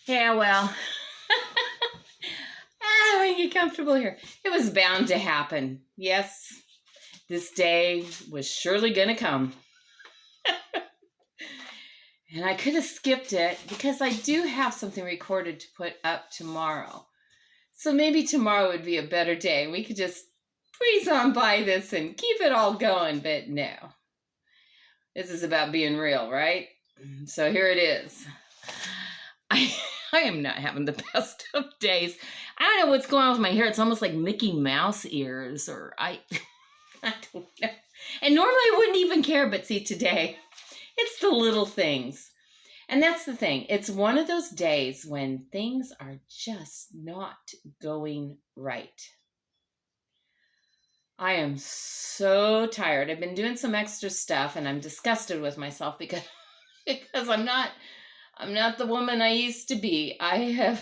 Yeah, well, we get comfortable here. It was bound to happen. Yes, this day was surely going to come. And I could have skipped it because I do have something recorded to put up tomorrow. So maybe tomorrow would be a better day. We could just breeze on by this and keep it all going. But no, this is about being real, right? So here it is. I am not having the best of days. I don't know what's going on with my hair. It's almost like Mickey Mouse ears, or I don't know. And normally I wouldn't even care, but see, today, it's the little things. And that's the thing. It's one of those days when things are just not going right. I am so tired. I've been doing some extra stuff and I'm disgusted with myself because I'm not the woman I used to be. My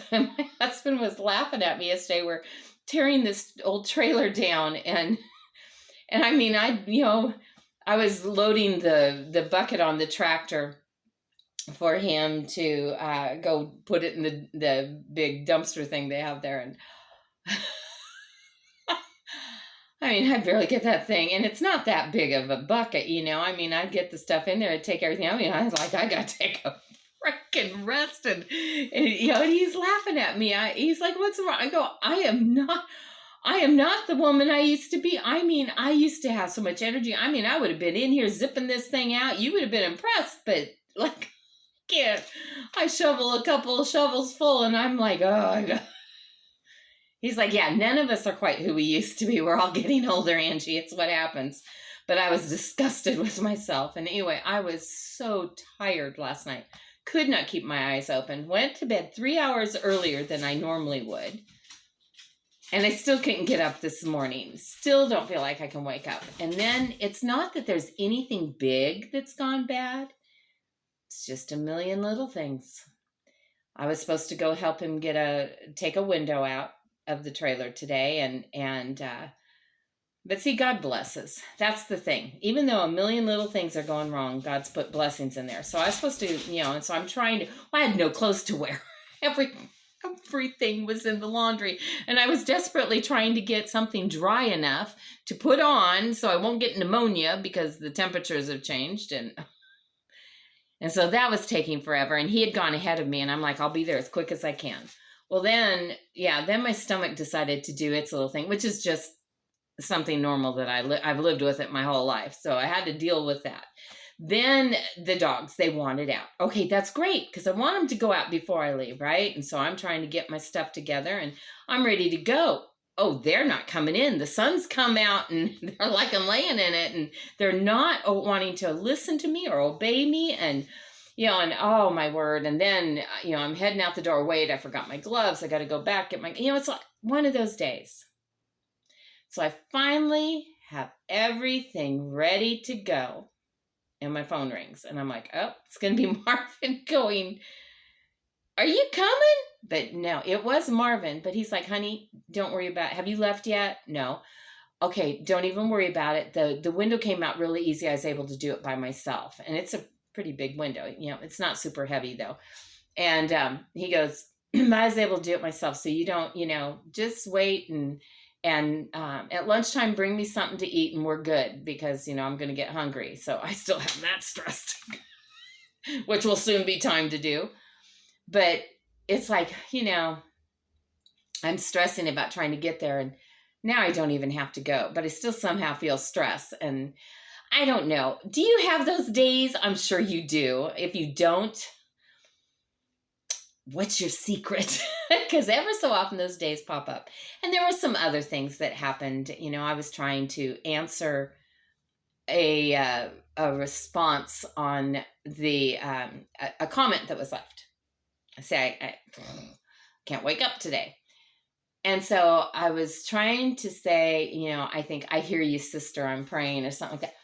husband was laughing at me yesterday. We're tearing this old trailer down and I mean, I was loading the bucket on the tractor for him to go put it in the big dumpster thing they have there. And I mean, I barely get that thing. And it's not that big of a bucket, I mean, I'd get the stuff in there, I'd take everything. I mean, I was like, I got to take a freaking rest. And he's laughing at me. He's like, what's wrong? I go, I am not the woman I used to be. I mean, I used to have so much energy. I mean, I would have been in here zipping this thing out. You would have been impressed, but like, can't. I shovel a couple of shovels full and I'm like, oh. He's like, yeah, none of us are quite who we used to be. We're all getting older, Angie. It's what happens. But I was disgusted with myself. And anyway, I was so tired last night. Could not keep my eyes open. Went to bed 3 hours earlier than I normally would. And I still couldn't get up this morning. Still don't feel like I can wake up. And then it's not that there's anything big that's gone bad. It's just a million little things. I was supposed to go help him take a window out of the trailer today. But see, God blesses. That's the thing. Even though a million little things are going wrong, God's put blessings in there. So I was supposed to, and so I'm trying to, I had no clothes to wear. Everything was in the laundry. And I was desperately trying to get something dry enough to put on so I won't get pneumonia because the temperatures have changed. And so that was taking forever. And he had gone ahead of me. And I'm like, I'll be there as quick as I can. Well, then my stomach decided to do its little thing, which is just something normal that I've lived with it my whole life. So I had to deal with that. Then the dogs, they wanted out. Okay, that's great because I want them to go out before I leave, right? And so I'm trying to get my stuff together and I'm ready to go. Oh, they're not coming in. The sun's come out and they're like I'm laying in it and they're not wanting to listen to me or obey me. And oh my word. And then, I'm heading out the door. Wait, I forgot my gloves. I got to go back, get my, it's like one of those days. So I finally have everything ready to go and my phone rings and I'm like, oh, it's going to be Marvin going, are you coming? But no, it was Marvin, but he's like, honey, don't worry about it. Have you left yet? No. Okay. Don't even worry about it. The window came out really easy. I was able to do it by myself and it's a pretty big window. It's not super heavy though. And he goes, I was able to do it myself. So you don't, just wait and at lunchtime, bring me something to eat and we're good because, I'm going to get hungry. So I still have that stressed, which will soon be time to do. But it's like, I'm stressing about trying to get there and now I don't even have to go, but I still somehow feel stress. And I don't know. Do you have those days? I'm sure you do. If you don't, what's your secret? Because ever so often those days pop up. And there were some other things that happened. I was trying to answer a response on a comment that was left. I say, I can't wake up today. And so I was trying to say, I think, I hear you, sister, I'm praying or something like that.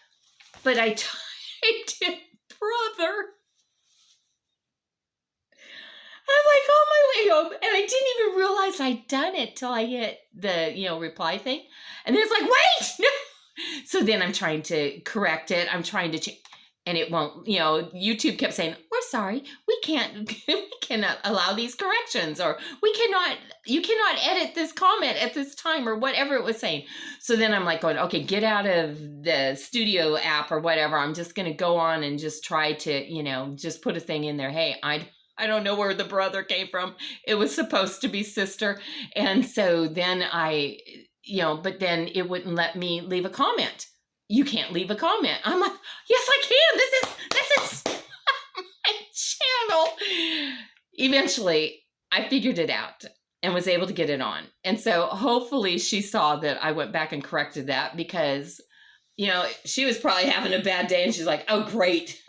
But I typed in brother. I'm like on my way home. And I didn't even realize I'd done it till I hit the, reply thing. And then it's like, wait, no. So then I'm trying to correct it. I'm trying to change. And it won't, YouTube kept saying, we're sorry, we we cannot allow these corrections, or you cannot edit this comment at this time, or whatever it was saying. So then I'm like going, okay, get out of the studio app or whatever. I'm just going to go on and just try to, just put a thing in there. Hey, I don't know where the brother came from. It was supposed to be sister. And so then but then it wouldn't let me leave a comment. You can't leave a comment. I'm like, yes, I can. This is my channel. Eventually, I figured it out and was able to get it on. And so hopefully she saw that I went back and corrected that, because, she was probably having a bad day and she's like, oh, great.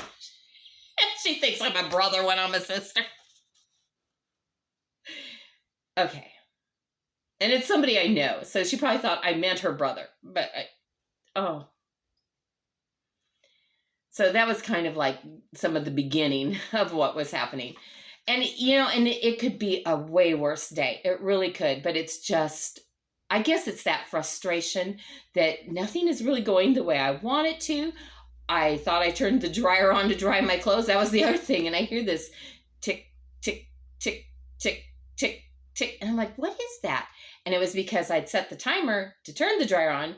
She thinks I'm a brother when I'm a sister. Okay. And it's somebody I know. So she probably thought I meant her brother. But So that was kind of like some of the beginning of what was happening. And, and it could be a way worse day. It really could. But it's just, I guess it's that frustration that nothing is really going the way I want it to. I thought I turned the dryer on to dry my clothes. That was the other thing. And I hear this tick, tick, tick, tick, tick, tick. And I'm like, what is that? And it was because I'd set the timer to turn the dryer on.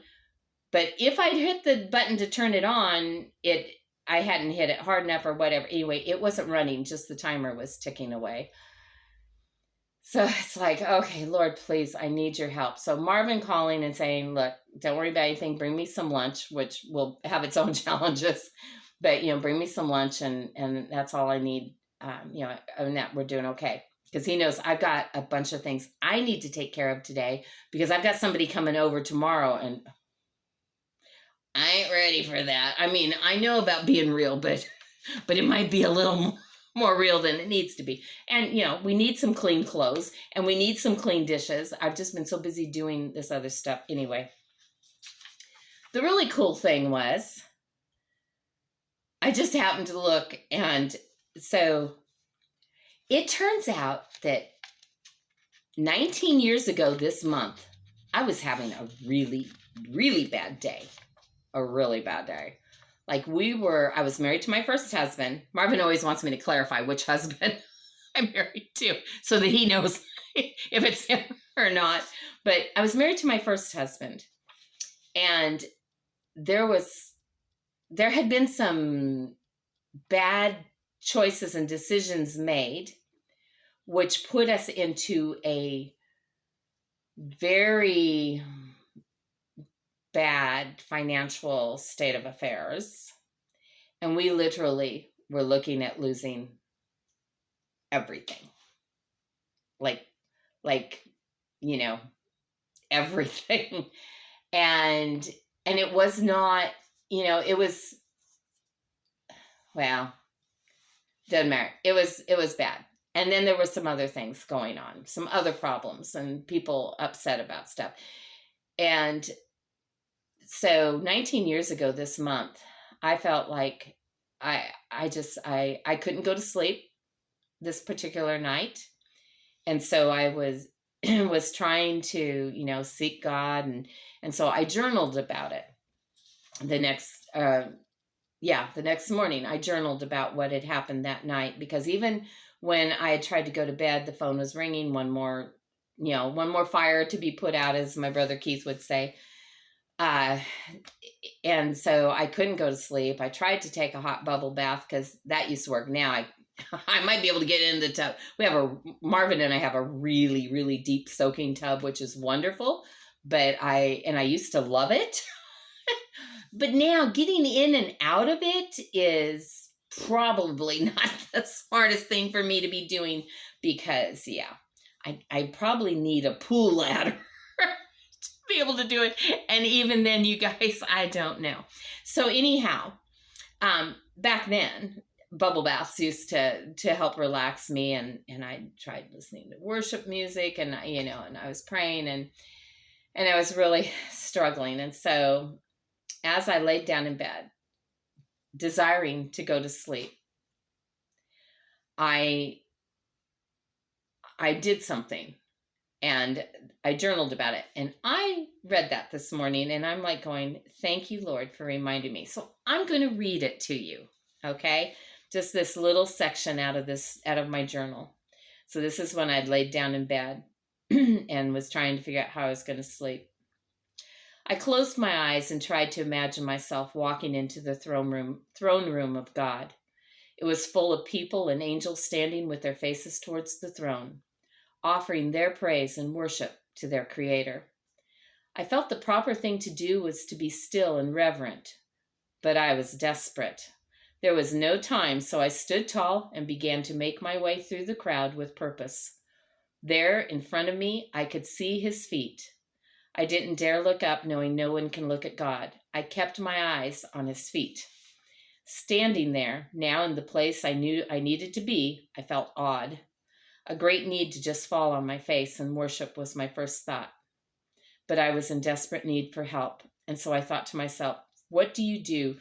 But if I'd hit the button to turn it on, I hadn't hit it hard enough or whatever. Anyway, it wasn't running. Just the timer was ticking away. So it's like, okay, Lord, please, I need your help. So Marvin calling and saying, look, don't worry about anything. Bring me some lunch, which will have its own challenges. But, bring me some lunch, and that's all I need. And that we're doing okay. Because he knows I've got a bunch of things I need to take care of today, because I've got somebody coming over tomorrow, and I ain't ready for that. I mean, I know about being real, but it might be a little more real than it needs to be. And, we need some clean clothes, and we need some clean dishes. I've just been so busy doing this other stuff. Anyway, the really cool thing was I just happened to look, and so it turns out that 19 years ago this month, I was having a really, really bad day. A really bad day. Like I was married to my first husband. Marvin always wants me to clarify which husband I'm married to so that he knows if it's him or not. But I was married to my first husband, and there had been some bad choices and decisions made, which put us into a very bad financial state of affairs. And we literally were looking at losing everything. Like, everything. And it was not, it was, well, doesn't matter. It was bad. And then there were some other things going on, some other problems, and people upset about stuff. And so 19 years ago this month, I felt like I couldn't go to sleep this particular night. And so I was trying to, seek God. And so I journaled about it. The next morning, I journaled about what had happened that night, because even when I had tried to go to bed, the phone was ringing, one more fire to be put out, as my brother Keith would say. And so I couldn't go to sleep. I tried to take a hot bubble bath, because that used to work. Now I might be able to get in the tub. Marvin and I have a really, really deep soaking tub, which is wonderful, but I used to love it. But now getting in and out of it is probably not the smartest thing for me to be doing, because I probably need a pool ladder be able to do it. And even then, you guys, I don't know. So anyhow, back then, bubble baths used to help relax me, and I tried listening to worship music, and and I was praying, and I was really struggling. And so as I laid down in bed, desiring to go to sleep, I did something. And I journaled about it, and I read that this morning, and I'm like going, thank you, Lord, for reminding me. So I'm going to read it to you, okay? Just this little section out of my journal. So this is when I'd laid down in bed and was trying to figure out how I was going to sleep. I closed my eyes and tried to imagine myself walking into the throne room of God. It was full of people and angels standing with their faces towards the throne, offering their praise and worship to their Creator. I felt the proper thing to do was to be still and reverent, but I was desperate. There was no time, so I stood tall and began to make my way through the crowd with purpose. There, in front of me, I could see his feet. I didn't dare look up, knowing no one can look at God. I kept my eyes on his feet. Standing there, now in the place I knew I needed to be, I felt awed. A great need to just fall on my face and worship was my first thought. But I was in desperate need for help, and so I thought to myself, what do you do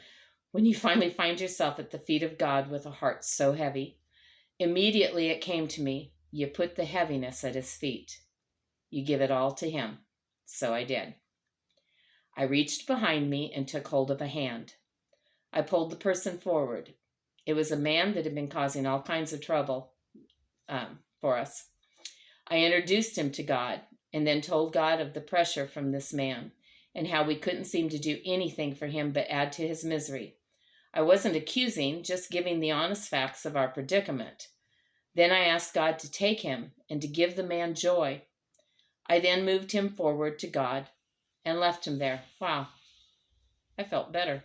when you finally find yourself at the feet of God with a heart so heavy? Immediately it came to me, you put the heaviness at his feet. You give it all to him. So I did. I reached behind me and took hold of a hand. I pulled the person forward. It was a man that had been causing all kinds of trouble for us. I introduced him to God and then told God of the pressure from this man and how we couldn't seem to do anything for him but add to his misery. I wasn't accusing, just giving the honest facts of our predicament. Then I asked God to take him and to give the man joy. I then moved him forward to God and left him there. Wow, I felt better.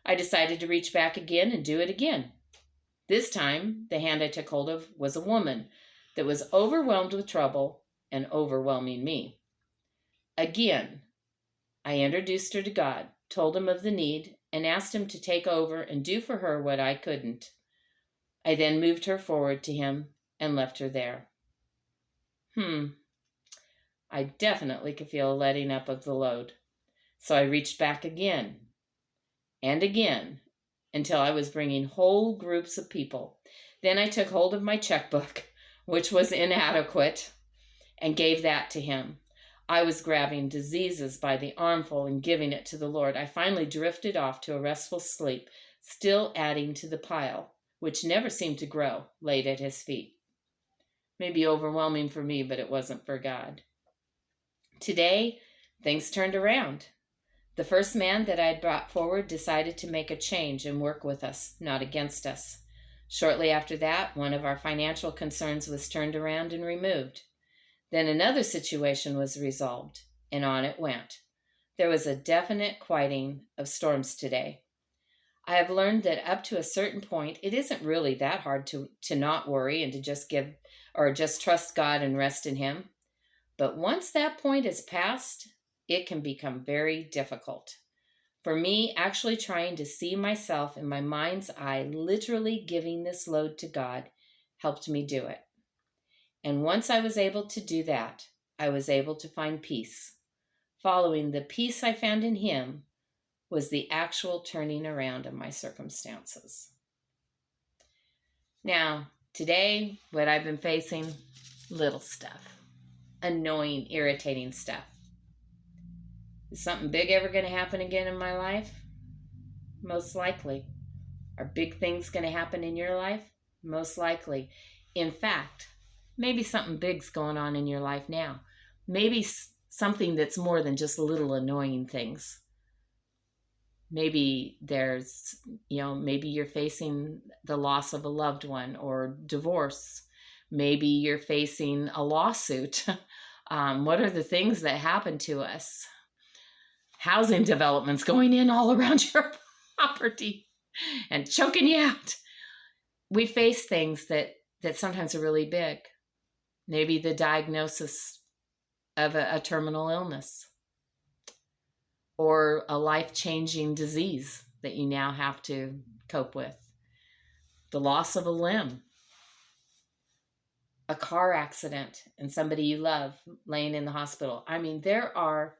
I decided to reach back again and do it again. This time, the hand I took hold of was a woman that was overwhelmed with trouble and overwhelming me. Again, I introduced her to God, told him of the need, and asked him to take over and do for her what I couldn't. I then moved her forward to him and left her there. I definitely could feel a letting up of the load. So I reached back again and again until I was bringing whole groups of people. Then I took hold of my checkbook, which was inadequate, and gave that to him. I was grabbing diseases by the armful and giving it to the Lord. I finally drifted off to a restful sleep, still adding to the pile, which never seemed to grow, laid at his feet. Maybe overwhelming for me, but it wasn't for God. Today, things turned around. The first man that I had brought forward decided to make a change and work with us, not against us. Shortly after that, one of our financial concerns was turned around and removed. Then another situation was resolved, and on it went. There was a definite quieting of storms today. I have learned that up to a certain point, it isn't really that hard to not worry and to just trust God and rest in him. But once that point is passed, it can become very difficult. For me, actually trying to see myself in my mind's eye, literally giving this load to God, helped me do it. And once I was able to do that, I was able to find peace. Following the peace I found in him was the actual turning around of my circumstances. Now, today, what I've been facing, little stuff. Annoying, irritating stuff. Is something big ever going to happen again in my life? Most likely. Are big things going to happen in your life? Most likely. In fact, maybe something big's going on in your life now. Maybe something that's more than just little annoying things. Maybe maybe you're facing the loss of a loved one or divorce. Maybe you're facing a lawsuit. What are the things that happen to us? Housing developments going in all around your property and choking you out. We face things that sometimes are really big. Maybe the diagnosis of a terminal illness or a life-changing disease that you now have to cope with. The loss of a limb. A car accident and somebody you love laying in the hospital. I mean, there are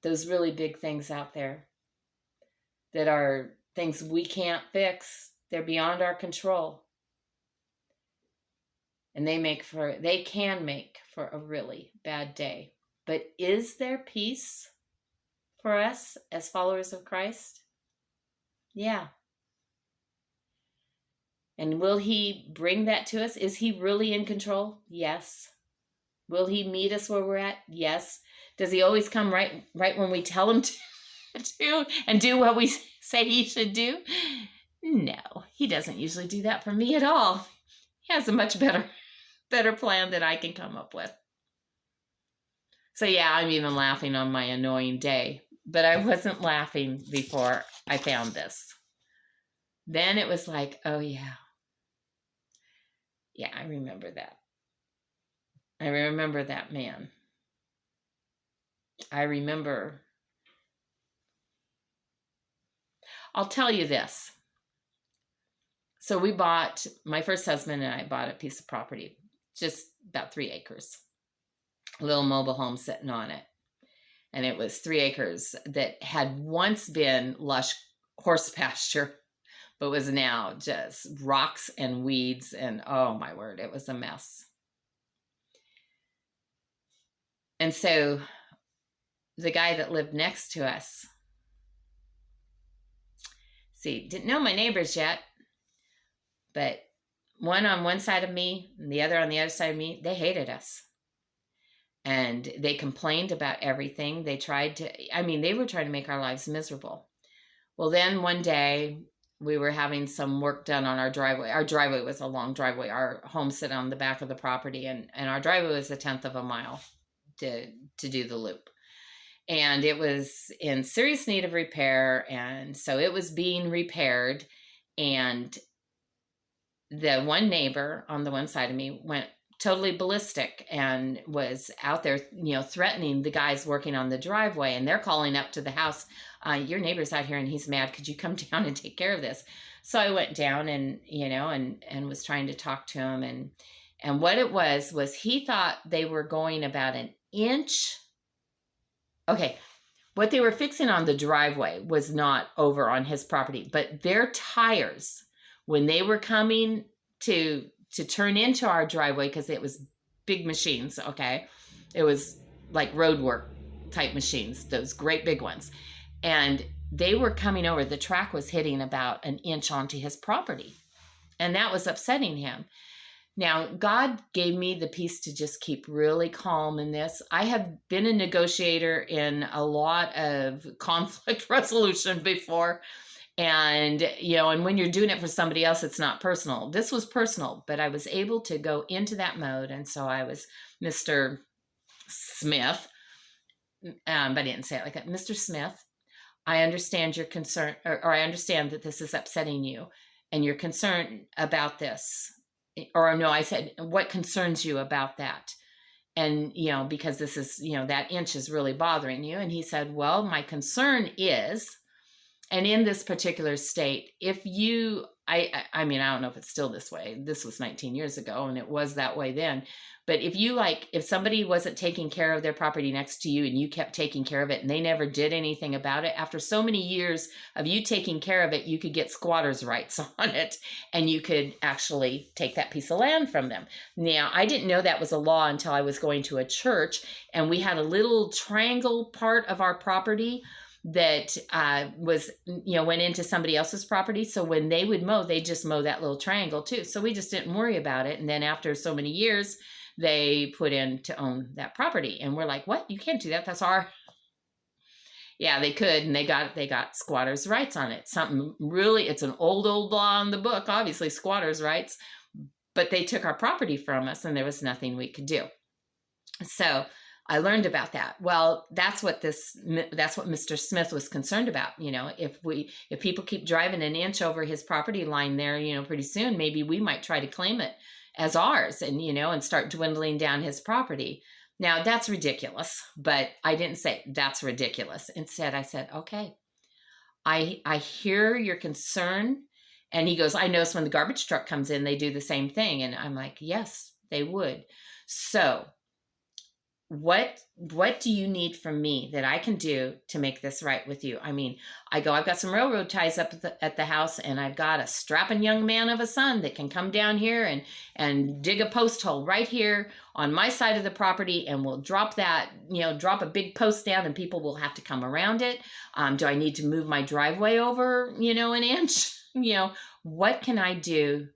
those really big things out there that are things we can't fix. They're beyond our control. And they can make for a really bad day. But is there peace for us as followers of Christ? Yeah. And will he bring that to us? Is he really in control? Yes. Will he meet us where we're at? Yes. Does he always come right when we tell him to and do what we say he should do? No, he doesn't usually do that for me at all. He has a much better plan than I can come up with. So yeah, I'm even laughing on my annoying day, but I wasn't laughing before I found this. Then it was like, oh yeah. Yeah, I remember that. I remember that man. I remember. I'll tell you this. So my first husband and I bought a piece of property, just about 3 acres, a little mobile home sitting on it. And it was 3 acres that had once been lush horse pasture, but was now just rocks and weeds. And oh my word, it was a mess. And so the guy that lived next to us, didn't know my neighbors yet, but one on one side of me and the other on the other side of me, they hated us. And they complained about everything. They were trying to make our lives miserable. Well, then one day we were having some work done on our driveway. Our driveway was a long driveway. Our home sit on the back of the property, and our driveway was 1/10 of a mile to do the loop. And it was in serious need of repair. And so it was being repaired. And the one neighbor on the one side of me went totally ballistic and was out there, threatening the guys working on the driveway. And they're calling up to the house, your neighbor's out here and he's mad. Could you come down and take care of this? So I went down and, and was trying to talk to him. And what it was he thought they were going about 1 inch. Okay. What they were fixing on the driveway was not over on his property, but their tires, when they were coming to turn into our driveway, because it was big machines, okay? It was like road work type machines, those great big ones. And they were coming over, the track was hitting about 1 inch onto his property. And that was upsetting him. Now, God gave me the peace to just keep really calm in this. I have been a negotiator in a lot of conflict resolution before. And, and when you're doing it for somebody else, it's not personal. This was personal, but I was able to go into that mode. And so I was Mr. Smith, but I didn't say it like that. Mr. Smith, I understand your concern, or I understand that this is upsetting you and you're concerned about this. Or no, I said, what concerns you about that? And, because this is, that inch is really bothering you. And he said, well, my concern is, and in this particular state, if you, I don't know if it's still this way. This was 19 years ago and it was that way then. But if somebody wasn't taking care of their property next to you and you kept taking care of it and they never did anything about it, after so many years of you taking care of it, you could get squatters' rights on it and you could actually take that piece of land from them. Now, I didn't know that was a law until I was going to a church and we had a little triangle part of our property that went into somebody else's property. So when they would mow, they just mow that little triangle too. So we just didn't worry about it. And then after so many years, they put in to own that property. And we're like, what? You can't do that. That's our... Yeah, they could. And they got squatters' rights on it. Something really, it's an old law in the book, obviously squatters' rights, but they took our property from us and there was nothing we could do. So I learned about that. Well, that's what Mr. Smith was concerned about. If people keep driving 1 inch over his property line there, pretty soon, maybe we might try to claim it as ours and, and start dwindling down his property. Now that's ridiculous, but I didn't say that's ridiculous. Instead, I said, okay, I hear your concern. And he goes, I notice when the garbage truck comes in, they do the same thing. And I'm like, yes, they would. So what do you need from me that I can do to make this right with you? I've got some railroad ties up at the house and I've got a strapping young man of a son that can come down here and dig a post hole right here on my side of the property. And we'll drop a big post down and people will have to come around it. Do I need to move my driveway over, 1 inch? What can I do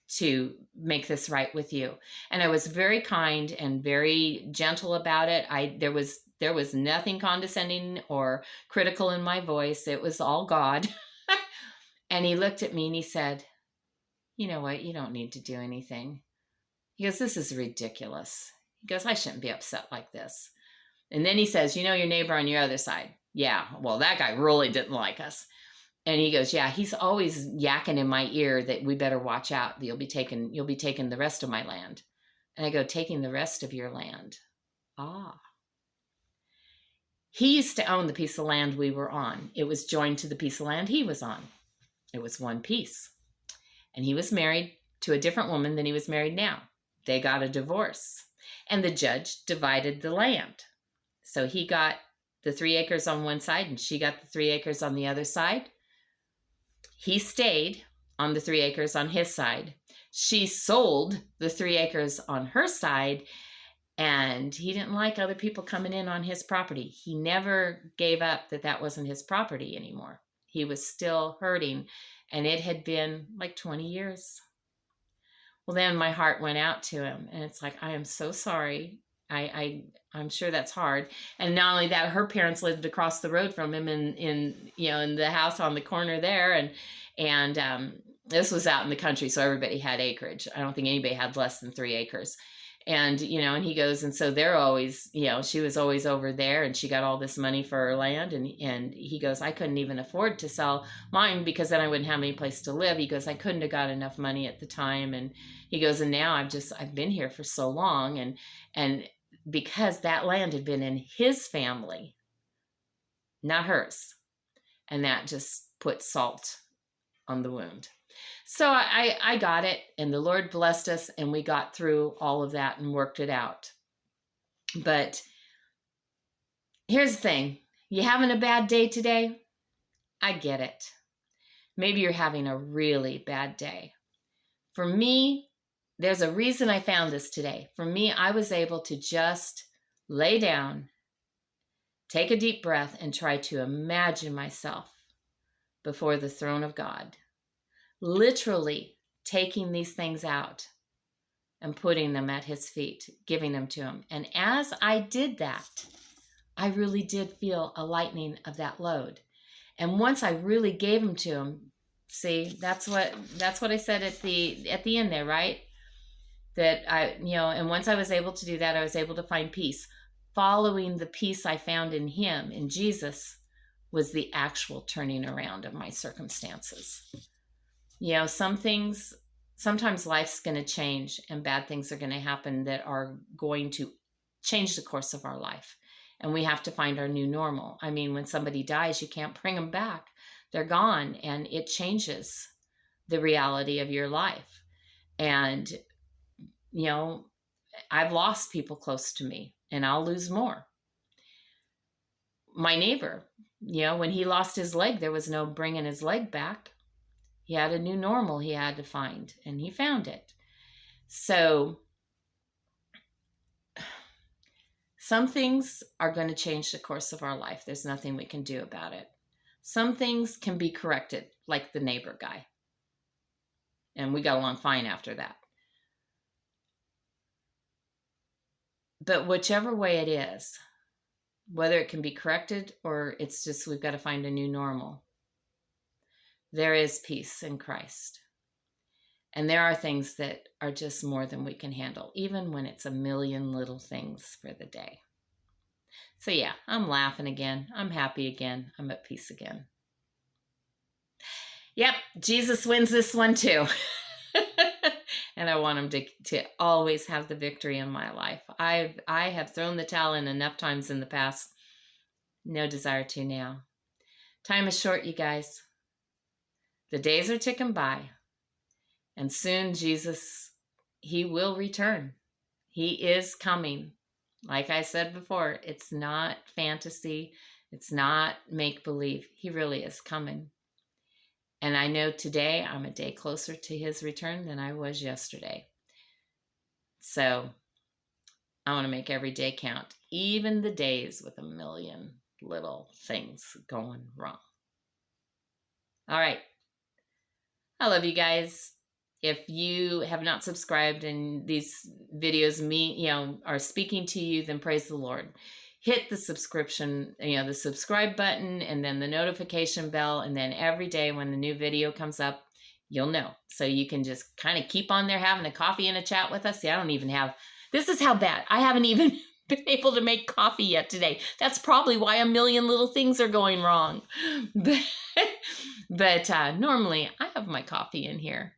to make this right with you. And I was very kind and very gentle about it. There was nothing condescending or critical in my voice. It was all God. And he looked at me and he said, you know what? You don't need to do anything. He goes, this is ridiculous. He goes, I shouldn't be upset like this. And then he says, you know, your neighbor on your other side. Yeah, well, that guy really didn't like us. And he goes, yeah, he's always yakking in my ear that we better watch out. You'll be taking the rest of my land. And I go, taking the rest of your land. Ah. He used to own the piece of land we were on. It was joined to the piece of land he was on. It was one piece. And he was married to a different woman than he was married now. They got a divorce. And the judge divided the land. So he got the 3 acres on one side and she got the 3 acres on the other side. He stayed on the 3 acres on his side. She sold the 3 acres on her side, and he didn't like other people coming in on his property. He never gave up that wasn't his property anymore. He was still hurting, and it had been like 20 years. Well, then my heart went out to him, and it's like, I am so sorry. I'm sure that's hard. And not only that, her parents lived across the road from him in the house on the corner there. And this was out in the country. So everybody had acreage. I don't think anybody had less than 3 acres. And, and he goes, and so they're always, she was always over there and she got all this money for her land. And he goes, I couldn't even afford to sell mine because then I wouldn't have any place to live. He goes, I couldn't have got enough money at the time. And he goes, and now I've been here for so long. And because that land had been in his family, not hers. And that just put salt on the wound. So I got it, and the Lord blessed us, and we got through all of that and worked it out. But here's the thing. You having a bad day today? I get it. Maybe you're having a really bad day. For me, there's a reason I found this today. For me, I was able to just lay down, take a deep breath, and try to imagine myself before the throne of God, literally taking these things out and putting them at his feet, giving them to him. And as I did that, I really did feel a lightening of that load. And once I really gave them to him, see, that's what I said at the end there, right? That and once I was able to do that, I was able to find peace. Following the peace I found in him, in Jesus, was the actual turning around of my circumstances. Some things, sometimes life's going to change and bad things are going to happen that are going to change the course of our life. And we have to find our new normal. I mean, when somebody dies, you can't bring them back. They're gone, and it changes the reality of your life. And I've lost people close to me, and I'll lose more. My neighbor, when he lost his leg, there was no bringing his leg back. He had a new normal he had to find, and he found it. So some things are going to change the course of our life. There's nothing we can do about it. Some things can be corrected, like the neighbor guy. And we got along fine after that. But whichever way it is, whether it can be corrected or it's just we've got to find a new normal, there is peace in Christ. And there are things that are just more than we can handle, even when it's a million little things for the day. So yeah, I'm laughing again. I'm happy again. I'm at peace again. Yep, Jesus wins this one too. And I want him to always have the victory in my life. I have thrown the towel in enough times in the past. No desire to now. Time is short, you guys. The days are ticking by. And soon Jesus, he will return. He is coming. Like I said before, it's not fantasy. It's not make-believe. He really is coming. And I know today I'm a day closer to his return than I was yesterday. So I want to make every day count, even the days with a million little things going wrong. All right. I love you guys. if you have not subscribed and these videos are speaking to you, then praise the Lord. Hit the subscription, the subscribe button, and then the notification bell. And then every day when the new video comes up, you'll know. So you can just kind of keep on there having a coffee and a chat with us. See, I don't even have, this is how bad. I haven't even been able to make coffee yet today. That's probably why a million little things are going wrong. But normally I have my coffee in here,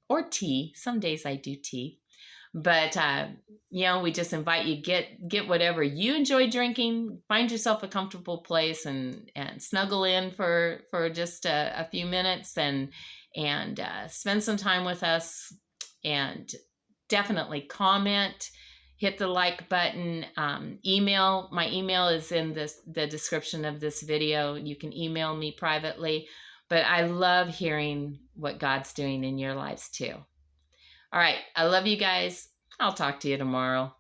or tea. Some days I do tea. But, we just invite you, get whatever you enjoy drinking, find yourself a comfortable place and snuggle in for just a few minutes and spend some time with us, and definitely comment, hit the like button, email. My email is in the description of this video. You can email me privately, but I love hearing what God's doing in your lives too. All right. I love you guys. I'll talk to you tomorrow.